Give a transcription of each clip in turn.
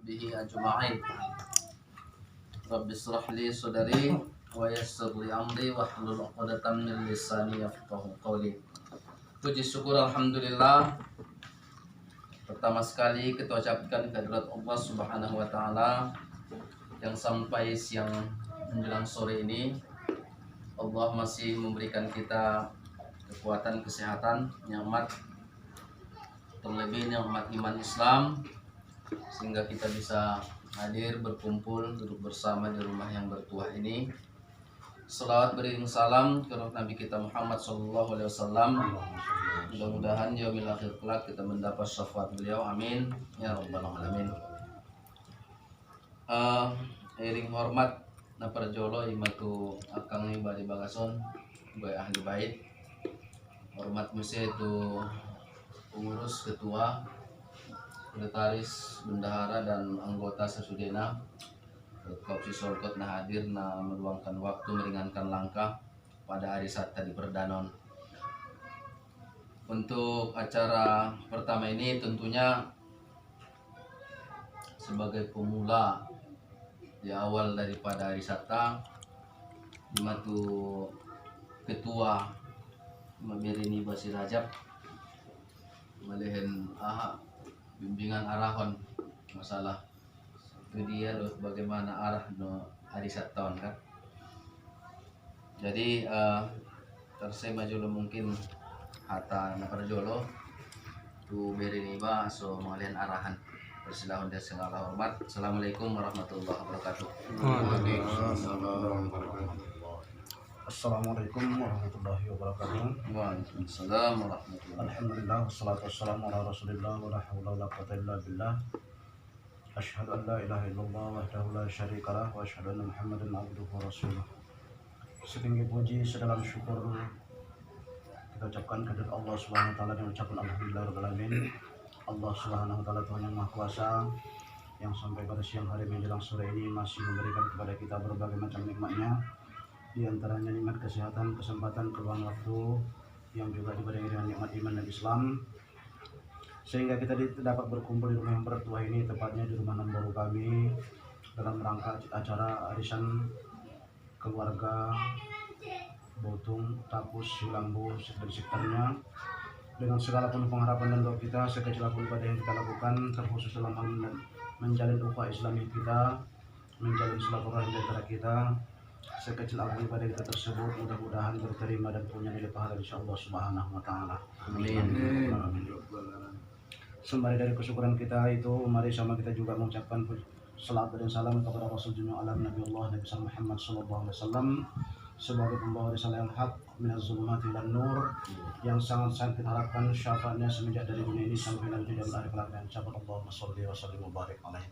bihi ajma'in. Rabbi israh li sadri wa yassir li amri wahlul 'uqdatam min lisani yafqahu qawli. Puji syukur alhamdulillah. Pertama sekali kita ucapkan kehadirat Allah Subhanahu wa taala yang sampai siang menjelang sore ini Allah masih memberikan kita kekuatan, kesehatan, nikmat, terlebih nikmat iman Islam, sehingga kita bisa hadir berkumpul duduk bersama di rumah yang bertuah ini. Selawat beriring salam ke Nabi kita Muhammad SAW. Mudah-mudahan yaumil akhir kelak kita mendapat syafaat beliau, amin ya rabbal alamin. Iring hormat na perjolo imatu akang ni bali bagason bae ahli bait. Hormat mesti itu pengurus, ketua, sekretaris, bendahara dan anggota sesudena. Kopsi Solkot na hadir na meluangkan waktu meringankan langkah pada hari Sabtu di Perdanon. Untuk acara pertama ini tentunya sebagai pemula di awal daripada hari Sabtu, dimatu ketua Mabirini Basir Rajab malihin bimbingan arahon masalah itu dia loh, bagaimana arah no hari Sabtu kan. Jadi tersema jolo mungkin hata nakarjolo tu Birini ba so malihin arahan. Persilahkan dan segala hormat. Assalamualaikum warahmatullahi wabarakatuh. Assalamualaikum warahmatullahi wabarakatuh. Waalaikumsalam warahmatullahi wabarakatuh. Alhamdulillah wassalatu wassalamu ala Rasulillah wa la haula wa la quwwata illa billah. Asyhadu an la ilaha illallah wahdahu la syarika lah wa asyhadu anna Muhammadan abduhu wa rasuluh. Setinggi puji sedalam syukur kita ucapkan kepada Allah Subhanahu wa taala dan ucapkan alhamdulillah rabbil alamin. Allah Subhanahu wa taala Tuhan yang Maha Kuasa yang sampai pada siang hari menjelang sore ini masih memberikan kepada kita berbagai macam nikmatnya, di antaranya nikmat kesehatan, kesempatan, keluang waktu yang juga dibarengi dengan nikmat iman dan Islam, sehingga kita dapat berkumpul di rumah yang bertuah ini, tepatnya di rumah Namboru kami dalam rangka acara arisan keluarga Botung, Tapus, Silambu, dan sekitarnya, dengan segala penuh pengharapan dan doa kita sekecil apapun ibadah yang kita lakukan, terkhusus dalam hal menjalin ukhuwah Islami kita, menjalin silaturahmi di antara kita, sekecil apapun ibadah kita tersebut mudah-mudahan terterima dan punya nilai pahala insyaallah Subhanahu wa taala. Amin. Sembari dari kesyukuran kita itu, mari sama kita juga mengucapkan salat dan salam kepada Rasul Dunia Alam Nabi Allah Nabi Muhammad SAW sebagai pembawa risalah yang hak minaz zulumati ilan nur, yang sangat-sangat kita harapkan syafaatnya semenjak dari dunia ini sampai nanti di akhir kelak. Insyaallah Allahumma sholli wa sallim wa barik alaihi.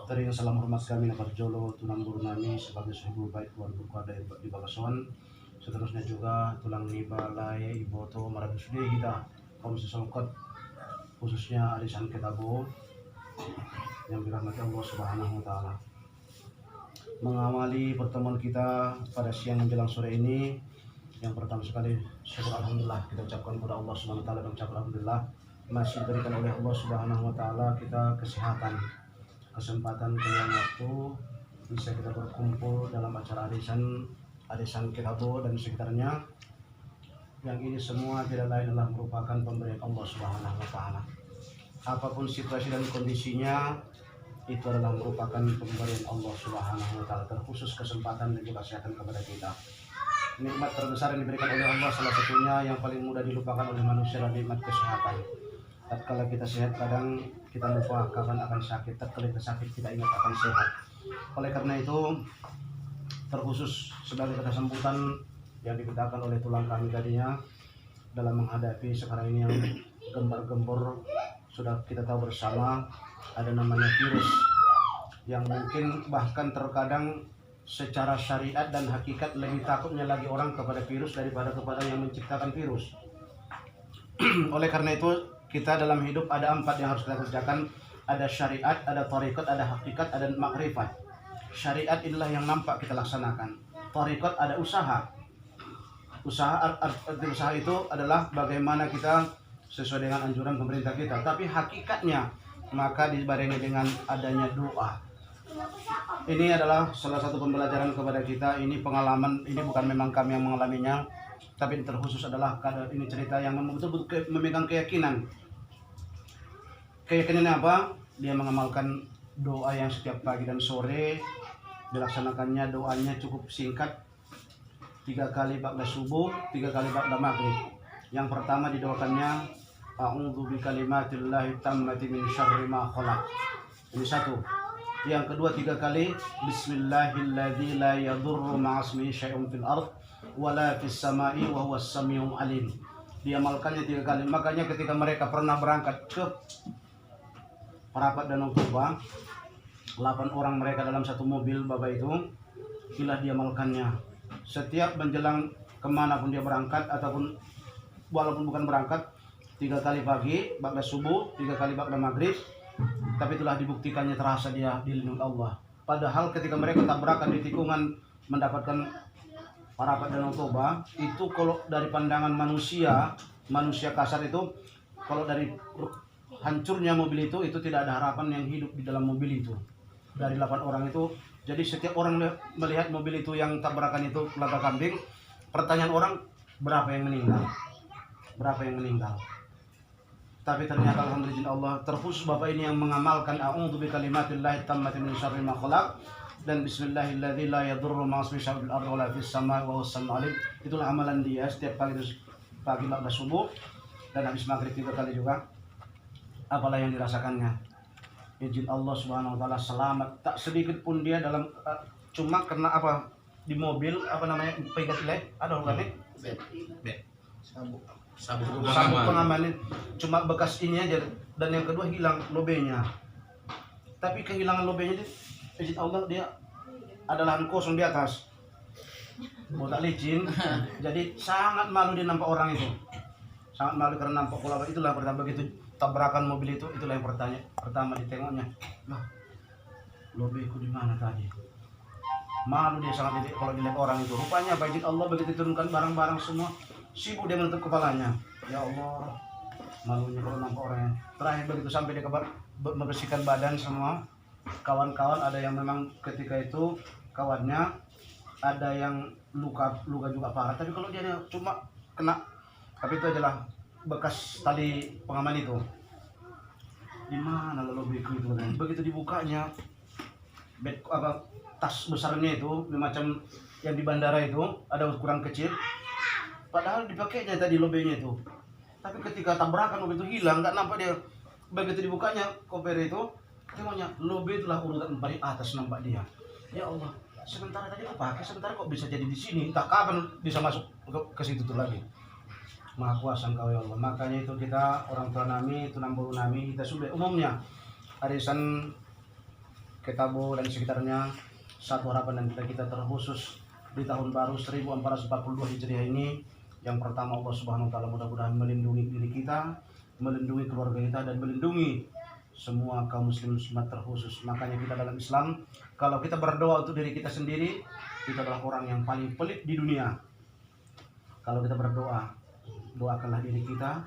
Teringat salam hormat kami na Parjolo tulang guru nami sebagai sahibul bait keluarga di Bagason, seterusnya juga tulang niba lai iboto marabin sudi kita kaum sesongkot, khususnya arisan ketabo yang dirahmati Allah Subhanahu wa taala. Mengawali pertemuan kita pada siang menjelang sore ini, yang pertama sekali syukur alhamdulillah kita ucapkan kepada Allah Subhanahu wa taala, dan ucap alhamdulillah masih diberikan oleh Allah Subhanahu wa taala kita kesehatan, kesempatan, keluang waktu bisa kita berkumpul dalam acara arisan ketabo dan sekitarnya, yang ini semua tidak lain adalah merupakan pemberian Allah Subhanahu wa taala. Apapun situasi dan kondisinya, itu adalah merupakan pemberian Allah Subhanahu wa taala, terkhusus kesempatan dan juga kesehatan kepada kita. Nikmat terbesar yang diberikan oleh Allah, salah satunya yang paling mudah dilupakan oleh manusia adalah nikmat kesehatan. Tatkala kita sehat, kadang kita lupa kapan akan sakit. Tatkala kita sakit, kita ingat akan sehat. Oleh karena itu, terkhusus sebagai kata sambutan yang dikatakan oleh tulang kami tadinya dalam menghadapi sekarang ini yang gembar-gembor, sudah kita tahu bersama ada namanya virus, yang mungkin bahkan terkadang secara syariat dan hakikat lebih takutnya lagi orang kepada virus daripada kepada yang menciptakan virus. Oleh karena itu, kita dalam hidup ada 4 yang harus kita kerjakan. Ada syariat, ada thariqat, ada hakikat, ada makrifat. Syariat inilah yang nampak kita laksanakan. Thariqat ada usaha. Usaha itu adalah bagaimana kita sesuai dengan anjuran pemerintah kita. Tapi hakikatnya maka dibarengi dengan adanya doa. Ini adalah salah satu pembelajaran kepada kita. Ini pengalaman, ini bukan memang kami yang mengalaminya, tapi ini terkhusus adalah ini cerita yang betul-betul memegang keyakinan. Keyakinannya apa? Dia mengamalkan doa yang setiap pagi dan sore dilaksanakannya. Doanya cukup singkat, 3 kali ba'da subuh, 3 kali ba'da maghrib. Yang pertama didoakannya, a'udzu bikalimatillahi tammati min syarri ma khalaq. Ini satu. Yang kedua 3 kali, bismillahilladzi la yadurru ma'asmihi syai'un fil ard wala fis sama'i wa huwas samiul alim. Diamalkannya 3 kali. Makanya ketika mereka pernah berangkat ke Parapat Danau Toba, 8 orang mereka dalam satu mobil Bapak itu, gila diamalkannya. Setiap menjelang kemanapun dia berangkat, ataupun walaupun bukan berangkat, 3 kali pagi, ba'da subuh, 3 kali ba'da maghrib. Tapi itulah dibuktikannya terasa dia dilindungi Allah. Padahal ketika mereka tabrakan di tikungan mendapatkan Parapat Danau Toba, itu kalau dari pandangan manusia kasar itu, kalau dari hancurnya mobil itu tidak ada harapan yang hidup di dalam mobil itu. Dari 8 orang itu, jadi setiap orang melihat mobil itu yang tabrakan itu laga kambing, pertanyaan orang, berapa yang meninggal? Berapa yang meninggal? Tapi ternyata alhamdulillah Allah, terkhusus Bapak ini yang mengamalkan a'udzu bikalimatillahi tammati min syarri ma khalaq dan bismillahilladzi la yadurru ma'asmihi syai'un fil ardi wala fis samai wa huwas samiul alim. Itulah amalan dia setiap pagi ba'da subuh dan habis maghrib 3 kali juga. Apalah yang dirasakannya. Izin Allah Subhanahu wa taala selamat, tak sedikit pun dia dalam cuma kena apa di mobil apa namanya pegat lek ada orang sabuk pengaman, cuma bekas ini aja, dan yang kedua hilang lobenya. Tapi kehilangan lobenya itu izin Allah, dia ada lahan kosong di atas, mau tak licin, jadi sangat malu dia nampak orang itu, sangat malu karena nampak pola. Itulah pertama begitu tabrakan mobil itu, itulah yang pertama ditengoknya, loh lobeku di mana tadi? Malu dia sangat kalau dilihat orang itu. Rupanya apa, izin Allah begitu turunkan barang-barang semua, sibuk dia menutup kepalanya. Ya Allah, malunya kalau nampak orangnya. Terakhir begitu sampai dia membersihkan badan semua. Kawan-kawan ada yang memang ketika itu kawannya ada yang luka juga parah. Tapi kalau dia cuma kena, tapi itu adalah bekas tali pengaman itu. Di mana lobeku itu? Begitu dibukanya, tas besarnya itu macam yang di bandara itu ada ukuran kecil, padahal dipakainya tadi lobenya itu. Tapi ketika tabrakan lobe itu hilang, nggak nampak dia. Begitu dibukanya koper itu, tengoknya lobe itulah urutan paling atas nampak dia. Ya Allah, sementara tadi aku pakai, sementara kok bisa jadi di sini? Tak kapan bisa masuk ke situ tuh lagi. Maha kuasa Engkau ya Allah. Makanya itu kita orang tua nami, tunang buru nami, kita sudah umumnya arisan Ketabo dan sekitarnya, satu harapan dan kita terkhusus di tahun baru 1442 Hijriah ini. Yang pertama, Allah Subhanahu wa taala mudah-mudahan melindungi diri kita, melindungi keluarga kita, dan melindungi semua kaum muslim muslimat terkhusus. Makanya kita dalam Islam, kalau kita berdoa untuk diri kita sendiri, kita adalah orang yang paling pelit di dunia. Kalau kita berdoa, doakanlah diri kita,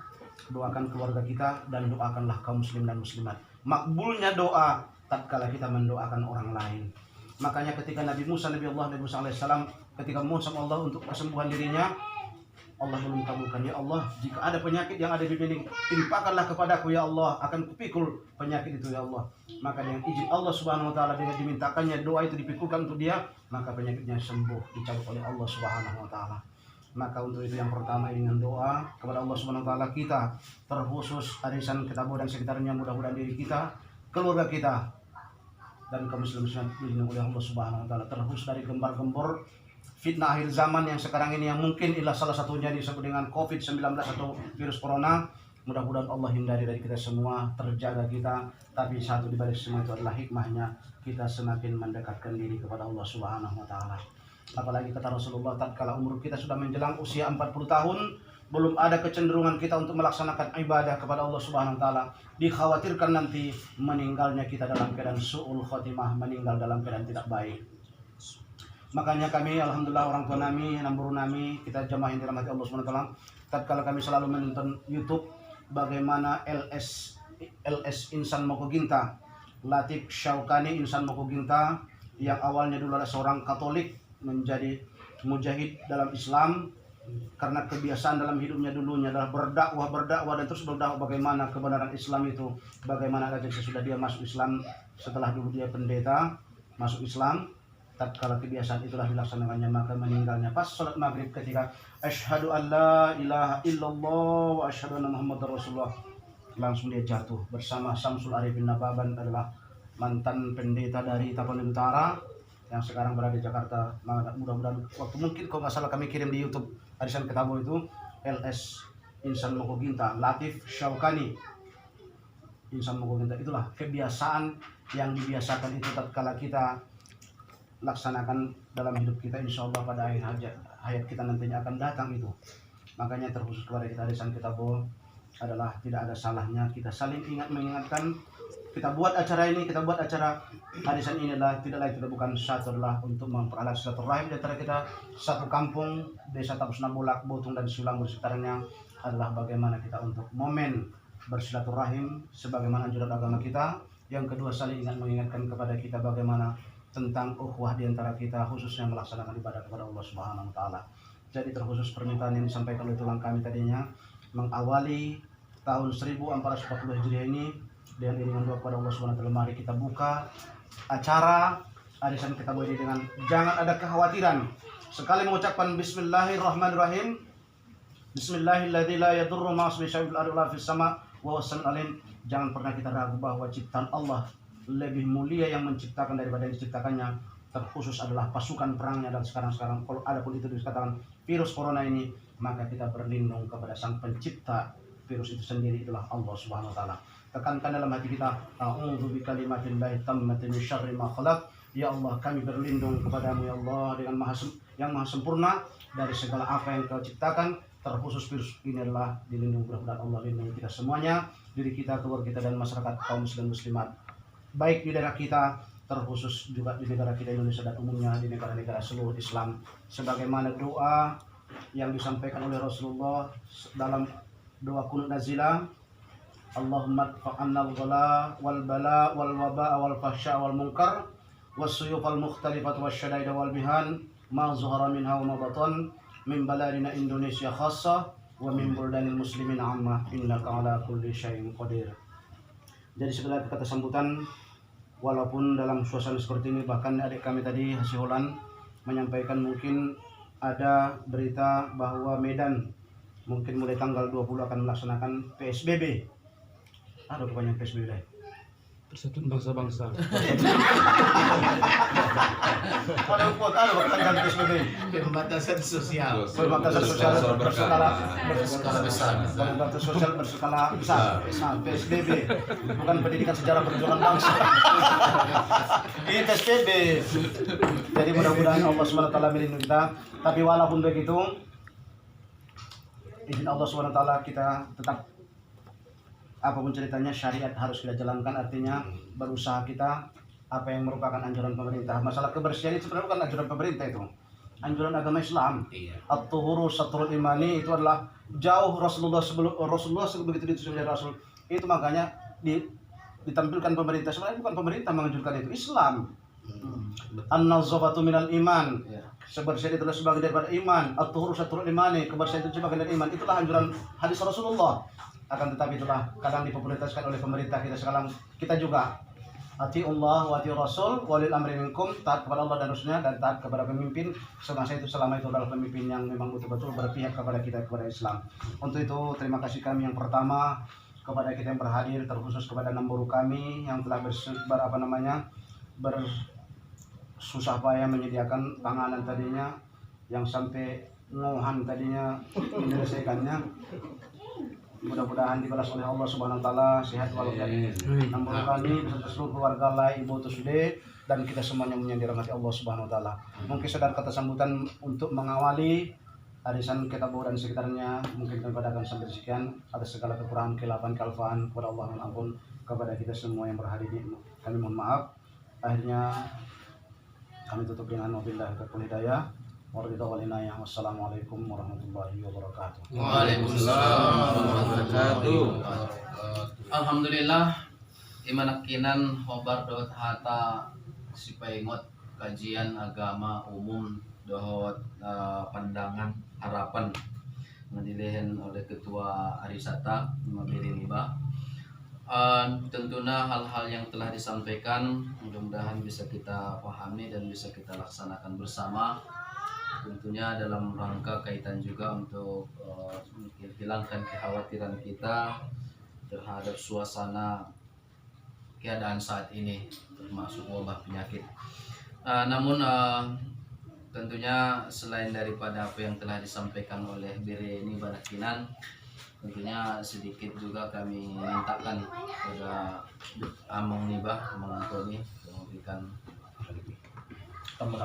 doakan keluarga kita, dan doakanlah kaum muslim dan muslimat. Makbulnya doa tatkala kita mendoakan orang lain. Makanya ketika Nabi Musa alaihissalam ketika memohon Allah untuk kesembuhan dirinya, Allah belum kabulkan. Ya Allah, jika ada penyakit yang ada di dinding, timpakanlah kepadaku ya Allah, akan kupikul penyakit itu ya Allah. Maka dengan izin Allah Subhanahu wa taala, dengan dimintakannya doa itu dipikulkan untuk dia, maka penyakitnya sembuh, dicabut oleh Allah Subhanahu wa taala. Maka untuk itu yang pertama dengan doa kepada Allah Subhanahu wa taala, kita terkhusus arisan Ketabo dan sekitarnya, mudah-mudahan diri kita, keluarga kita, dan kaum muslimin dilindungi oleh Allah Subhanahu wa taala, terkhusus dari gembar-gembor fitnah akhir zaman yang sekarang ini, yang mungkin ialah salah satunya disebut dengan COVID-19 atau virus corona. Mudah-mudahan Allah hindari dari kita semua, terjaga kita. Tapi satu di balik semua itu adalah hikmahnya, kita semakin mendekatkan diri kepada Allah Subhanahu wa taala. Apalagi kata Rasulullah, tatkala umur kita sudah menjelang usia 40 tahun, belum ada kecenderungan kita untuk melaksanakan ibadah kepada Allah Subhanahu wa taala. Dikhawatirkan nanti meninggalnya kita dalam keadaan su'ul khotimah, meninggal dalam keadaan tidak baik. Makanya kami alhamdulillah, orang tua nami, namburu nami, kita jamaah yang dirahmati Allah Subhanahu wa taala, tatkala kami selalu menonton YouTube bagaimana LS LS Insan Mokoginta, Latif Syaukani Insan Mokoginta, yang awalnya dulu adalah seorang Katolik menjadi mujahid dalam Islam karena kebiasaan dalam hidupnya dulunya adalah berdakwah dan terus berdakwah bagaimana kebenaran Islam itu, bagaimana aja sesudah dia masuk Islam, setelah dulu dia pendeta masuk Islam, tatkala kebiasaan itulah dilaksanakannya maka meninggalnya pas sholat maghrib ketika asyhadu an la ilaha illallah wa asyhadu anna muhammadar rasulullah, langsung dia jatuh bersama Samsul Arifin Nababan, adalah mantan pendeta dari Tapanuli Utara yang sekarang berada di Jakarta. Mudah-mudahan waktu mungkin kalau nggak salah kami kirim di YouTube Arisan Ketabo itu LS Insan Mokoginta, Latif Syaukani Insan Mokoginta. Itulah kebiasaan yang dibiasakan itu tatkala kita laksanakan dalam hidup kita, insya Allah pada akhir hayat kita nantinya akan datang itu. Makanya terkhusus kepada kita Arisan Ketabo adalah tidak ada salahnya kita saling mengingatkan. Kita buat acara ini, kita buat acara arisan ini adalah tidak lain tidak bukan satu adalah untuk mempererat silaturahim di antara kita satu kampung, desa Tapus Nambulak, Botung dan Sulang bersekitarnya, adalah bagaimana kita untuk momen bersilaturahim sebagaimana anjuran agama kita. Yang kedua, saling mengingatkan kepada kita bagaimana tentang ukhuwah di antara kita, khususnya melaksanakan ibadah kepada Allah Subhanahu wa taala. Jadi terkhusus permintaan yang disampaikan oleh tulang kami tadinya mengawali tahun 1440 Hijriah ini dengan iringan doa kepada Allah Subhanahu wa taala, mari kita buka acara Arisan Ketabo ini dengan jangan ada kekhawatiran. Sekali mengucapkan bismillahirrahmanirrahim, bismillahilladzi la yadurru ma'asmihi syai'un fil ardi wa fis sama' wa huwas samiul alim. Jangan pernah kita ragu bahwa ciptaan Allah lebih mulia yang menciptakan daripada yang diciptakannya. Terkhusus adalah pasukan perangnya, dan sekarang kalau ada pun itu dikatakan virus corona ini, maka kita berlindung kepada sang pencipta virus itu sendiri, itulah Allah Subhanahu wa taala. Tekankan dalam hati kita, a'udzu bikalimatillahi tammati min syarri ma khalaq. Ya Allah, kami berlindung kepadamu ya Allah dengan yang maha sempurna dari segala apa yang kau ciptakan. Terkhusus virus ini adalah dilindungi, mudah-mudahan Allah lindungi kita semuanya, diri kita, keluarga kita dan masyarakat kaum muslim muslimat, baik di daerah kita, terkhusus juga di negara kita Indonesia dan umumnya di negara-negara seluruh Islam, sebagaimana doa yang disampaikan oleh Rasulullah dalam doa kunut nazilah, Allahumma fa'annal ghala wal bala wal waba wal fahsya wal munkar was suyuf al mukhtalifat was syadaida wal bihan ma zuhara minha wa ma batan min baladina Indonesia khassa wa min buldanil muslimin amma innaka ala kulli syai'in qadir. Jadi segala kata sambutan, walaupun dalam suasana seperti ini, bahkan adik kami tadi Hasiholan menyampaikan mungkin ada berita bahwa Medan mungkin mulai tanggal 20 akan melaksanakan PSBB. Ada kebanyakan PSBB deh. Persatuan bangsa-bangsa. Ada pertanyaan PSBB. Pembatasan sosial. Pembatasan sosial berskala besar. Pembatasan sosial berskala besar. PSBB bukan pendidikan sejarah perjuangan bangsa. Ini PSBB. Jadi mudah-mudahan Allah SWT melindungi kita. Tapi walaupun begitu, izin Allah SWT kita tetap, apapun ceritanya, syariat harus kita jalankan. Artinya berusaha kita apa yang merupakan anjuran pemerintah. Masalah kebersihan itu sebenarnya bukan anjuran pemerintah, itu anjuran agama Islam. At-tuhuru satrul imani, itu adalah jauh Rasulullah begitu ditulis oleh Rasul itu, makanya ditampilkan pemerintah. Sebenarnya bukan pemerintah menganjurkan itu, Islam. An-nazafatu minal iman, kebersihan itu adalah sebagian daripada iman. At-tuhuru satrul imani, kebersihan itu sebagian dari iman. Itulah anjuran hadis Rasulullah. Akan tetapi itulah kadang dipopulerkan oleh pemerintah kita sekarang. Kita juga atiullah wa ati rasul walil amri minkum, taat kepada Allah dan Rasulnya dan taat kepada pemimpin semasa itu, selama itu adalah pemimpin yang memang betul-betul berpihak kepada kita, kepada Islam. Untuk itu terima kasih kami yang pertama kepada kita yang berhadir, terkhusus kepada namburu kami yang telah bersusah payah menyediakan panganan tadinya, yang sampai ngohan tadinya menyelesaikannya. Mudah-mudahan dibalas oleh Allah Subhanahu wa taala sehat walafiat. Namburu kami beserta seluruh keluarga lai Ibu Tusde dan kita semuanya yang dirahmati Allah Subhanahu wa taala. Mungkin sedang kata sambutan untuk mengawali Arisan Ketabo dan sekitarnya, mungkin kami padakan sampai sekian. Atas segala kekurangan, kelapan, kealfaan, kepada Allah mohon ampun, kepada kita semua yang berhadir ini kami mohon maaf. Akhirnya kami tutup dengan wabillahi taufiq wal hidayah. Waridha wal inayah. Wassalamualaikum warahmatullahi wabarakatuh. Waalaikumsalam warahmatullahi wabarakatuh. Alhamdulillah imanakinan hobar dot hata sipaingot kajian agama umum dohot pandangan harapan ngadilehan oleh ketua Arisata Mabiri Niba. Tentunya hal-hal yang telah disampaikan mudah-mudahan bisa kita pahami dan bisa kita laksanakan bersama. Tentunya dalam rangka kaitan juga untuk menghilangkan kekhawatiran kita terhadap suasana keadaan saat ini termasuk wabah penyakit. Namun tentunya selain daripada apa yang telah disampaikan oleh Bire ini Barakinan, tentunya sedikit juga kami mintakan kepada Among Nibah, Among Antoni memberikan tambah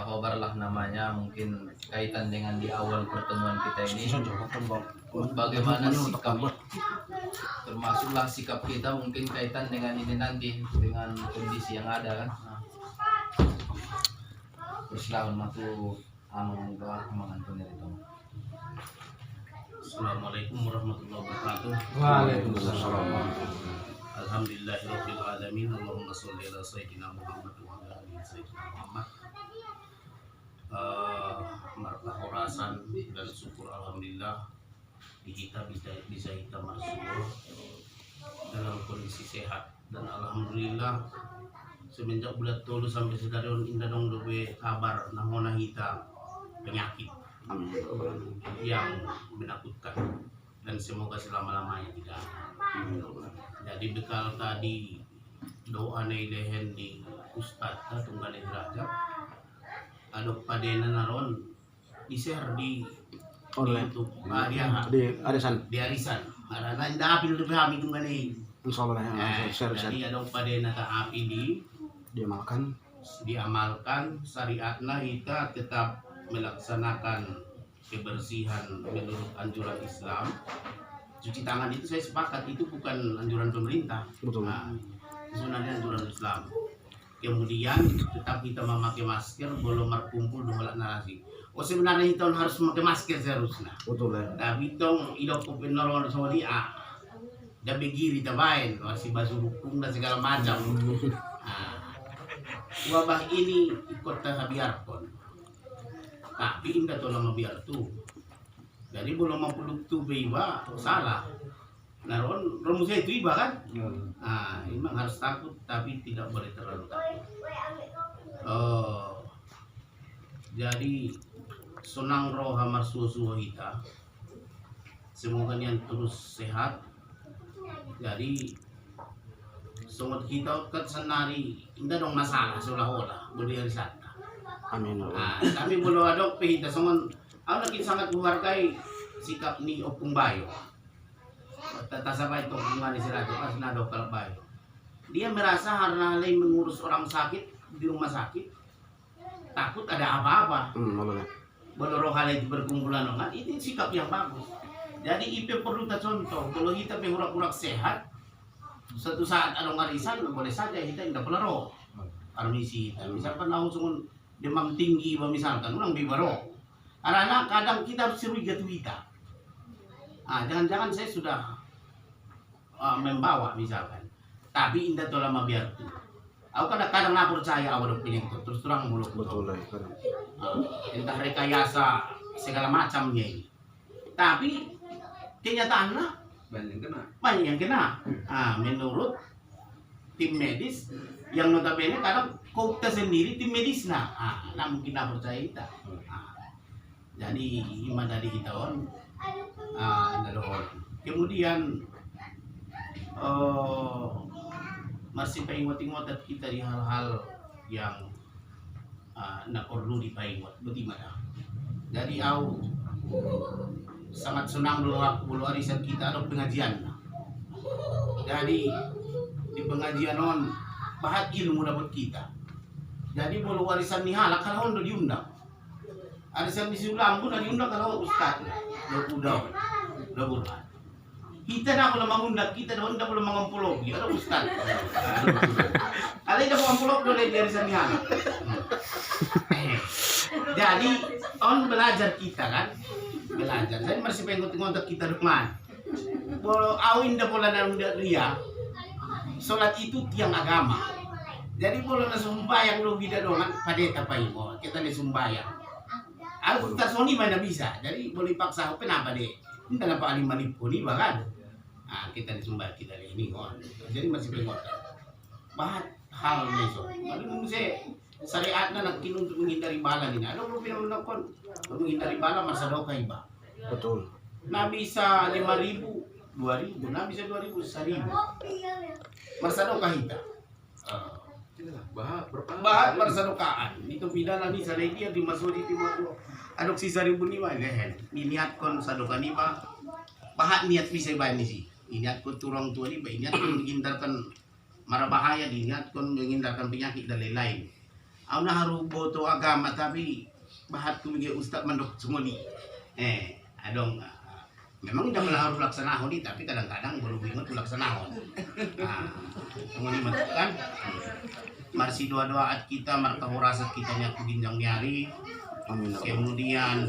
khobar lah namanya, mungkin kaitan dengan di awal pertemuan kita ini bagaimana sikap, termasuklah sikap kita mungkin kaitan dengan ini nanti dengan kondisi yang ada kan. Assalamualaikum warahmatullahi wabarakatuh. Assalamualaikum warahmatullahi wabarakatuh. Waalaikumsalam. Alhamdulillahirabbil alamin. Allahumma sholli ala sayyidina Muhammad wa ala ali sayyidina Muhammad. Markah horasan dan syukur alhamdulillah kita bisa kita bersyukur dalam kondisi sehat, dan alhamdulillah semenjak bulan tolu sampai sekarang indah dong dobe kabar nahona kita penyakit yang menakutkan, dan semoga selama-lamanya tidak ada. Jadi bekal tadi doa lehen di Ustadz Tunggal Derajat adok padena naron di share di Online. YouTube Di arisan. di arisan karena ndak apil lebih kami tunggal ini. Insyaallah share. Jadi adok padena tak api diamalkan syariatna, kita tetap melaksanakan kebersihan menurut anjuran Islam. Cuci tangan itu saya sepakat, itu bukan anjuran pemerintah. Betul. Nah, sebenarnya anjuran Islam. Kemudian tetap kita memakai masker, belum berkumpul dengan narasi. Oh sebenarnya kita harus memakai masker seharusnya. Betul ya. Tapi tong idok penorol soli dah begiri tabain masih basuh hukum dan segala macam. Wabah ini ikut biarpun. Tapi indah tu lama biar tu. Jadi belum mampu tu beba salah. Naron rumusnya itu iba kan? Memang harus takut tapi tidak boleh terlalu takut. Jadi senang roh hamar suhu kita. Semoga nian terus sehat. Jadi semut kita kat senari indah dong masalah seolah-olah boleh risata. Amin. Tapi belum ada kita semua. Aku lagi sangat menghargai sikap ni Opung Bayo. Tasabay itu hubungan istirahat pas nado kalau Bayo. Dia merasa karena lain mengurus orang sakit di rumah sakit, takut ada apa-apa. Boleh roh hal itu berkumpulan orang, itu sikap yang bagus. Jadi IP perlu kita contoh. Kalau kita pengurak-urak sehat, suatu saat ada ngarisan boleh saja kita tidak perlu roh. Permisi, misalkan langsung demam tinggi, misalkan orang bibaro. Karena kadang kita harus curiga kita. Jangan-jangan saya sudah membawa misalkan. Tapi indah tu lama biar tu. Aku kadang-kadang nak percaya awal penyakit terus terang mulut. Betul lah. Entah rekayasa segala macamnya ini. Tapi kenyataannya banyak yang kena. Menurut tim medis yang notabene kadang kau sendiri tim medis mungkin nak percaya kita. Jadi iman dari kita on, kemudian masih paingot-ingot kita di hal-hal yang nak perlu dipaingot, bagaimana? Jadi aku sangat senang bulu arisan kita ada pengajian. Jadi di pengajian on bahat ilmu dapat kita. Jadi bulu warisan ni halak kalau udah diundang. Ada yang disulam pun ada diundang kalau ustaz. Udah bulan. Kita nak boleh mengundang kita, dah boleh mengumpul lagi. Ada ustaz. Alay na po ang pulok doon dari sa mihana. Jadi, on belajar kita kan, belajar. Jadi masih pengen ngontak kita rumah. Kalau awin dah pola nang dia, solat itu tiang agama. Jadi boleh na sumbayang lo bida doang padeta pa mo. Kita ni sumbayang. Aku tak soni mana bisa. Jadi boleh paksa apa kenapa deh? Entah apa alim manipu ni bahkan. Ah kita ni sumbayang kita ini kon. Jadi masih pengen bahat hal ni so. Lalu saya syariat na nagkin untuk menghindari bala ni. Ano mo pinamulakon? Menghindari bala masa daw kay iba. Betul. Na bisa 5.000, 2.000, na bisa 2.000, 1.000. Masa daw kahita. Bahat persedokaan itu pidana ni sa dia dimasuki di mo adok si 1.000 ni wa lehen niat kon sa doka ni ba bahat niat bisa ba ni si niat ko turang tua ni ba niat kon menghindarkan mara bahaya niat kon menghindarkan penyakit dan lain-lain au na haru boto agama tapi bahat ko migi ustaz mandok sumuli adong memang tidak harus laksanahon ni tapi kadang-kadang belum ingat laksanahon sumuli kan marsi doa-doaat kita markahurasat kita nyaku ginjang nyari kemudian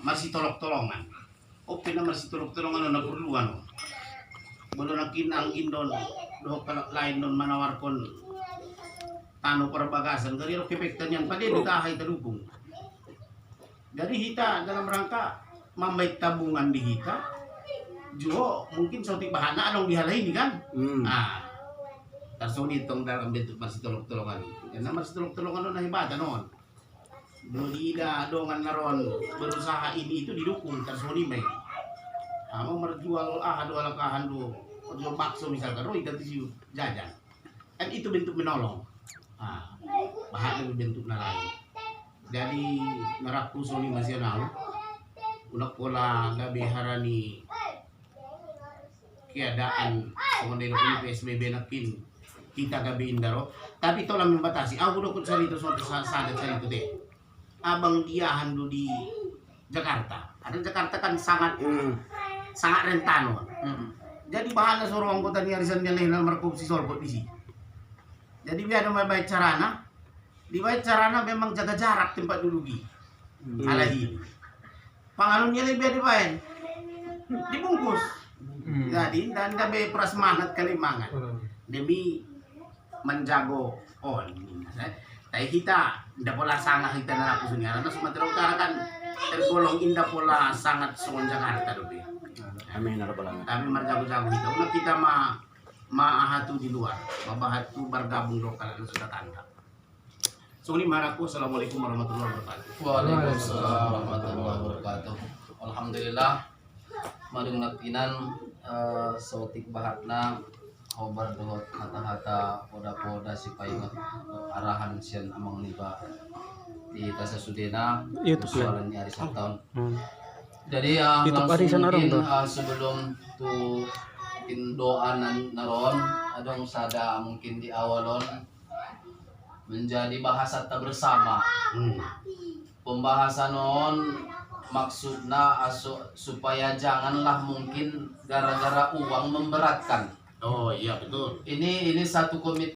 marsi tolok-tolongan pina marsi tolok-tolongan na perluan boleh nakin ang indon do lain non manawarkon tano perbagasan dari kepektan yang pada ditahay talubong jadi hita dalam rangka mamay tabungan di hita juga mungkin sautik bahana anong dihalay ni kan Tarsuni itong dalam bentuk masih tolong-tolongan. Karena masih tolong-tolongan na hibata noon. Dulida dongan naron berusaha ini itu didukung tarsuni may. Mau merjual do alakahan do jual bakso misalkan, itu si jajan. Kan itu bentuk menolong. Bahan bentuk na lain. Jadi naraku soni nasional. Unak pola gabi harani keadaan kemudian PSBB nakin kita gabi indaro tapi ito lang membatasi ako udah sa rito sa rito deh abang diahan do di Jakarta ada Jakarta kan sangat rentano jadi bahala sorong kota ni arisan niya lehin markup si solbot di si jadi biar ada baik carana di baik carana memang jaga jarak tempat dulugi alahi pangalun niya lebih ada bayan dibungkus jadi dan gabi prasmanat kalimangan demi menjago tapi kita tidak pola sangat kita naraku sunya karena Sumatera Utara kan tergolong indah pola sangat songon Jakarta dobe. Amin arabalang. Kami marjago-jago kita ulah kita maahatu di luar babahatu bergabung lokal sudah tanda so ini maraku. Assalamualaikum warahmatullahi wabarakatuh. Waalaikumsalam warahmatullahi wabarakatuh. Alhamdulillah madung nakinan sautik bahatna obar dohot hata-hata poda-poda si paingot arahan sian amang liba di tasa sudena usualan ni arisan tahun. Jadi langsung mungkin sebelum tu doa naron adong sada mungkin di awalon menjadi bahasa tak bersama. Pembahasan non maksudnya supaya janganlah mungkin gara-gara uang memberatkan. Oh iya betul. Ini satu komitmen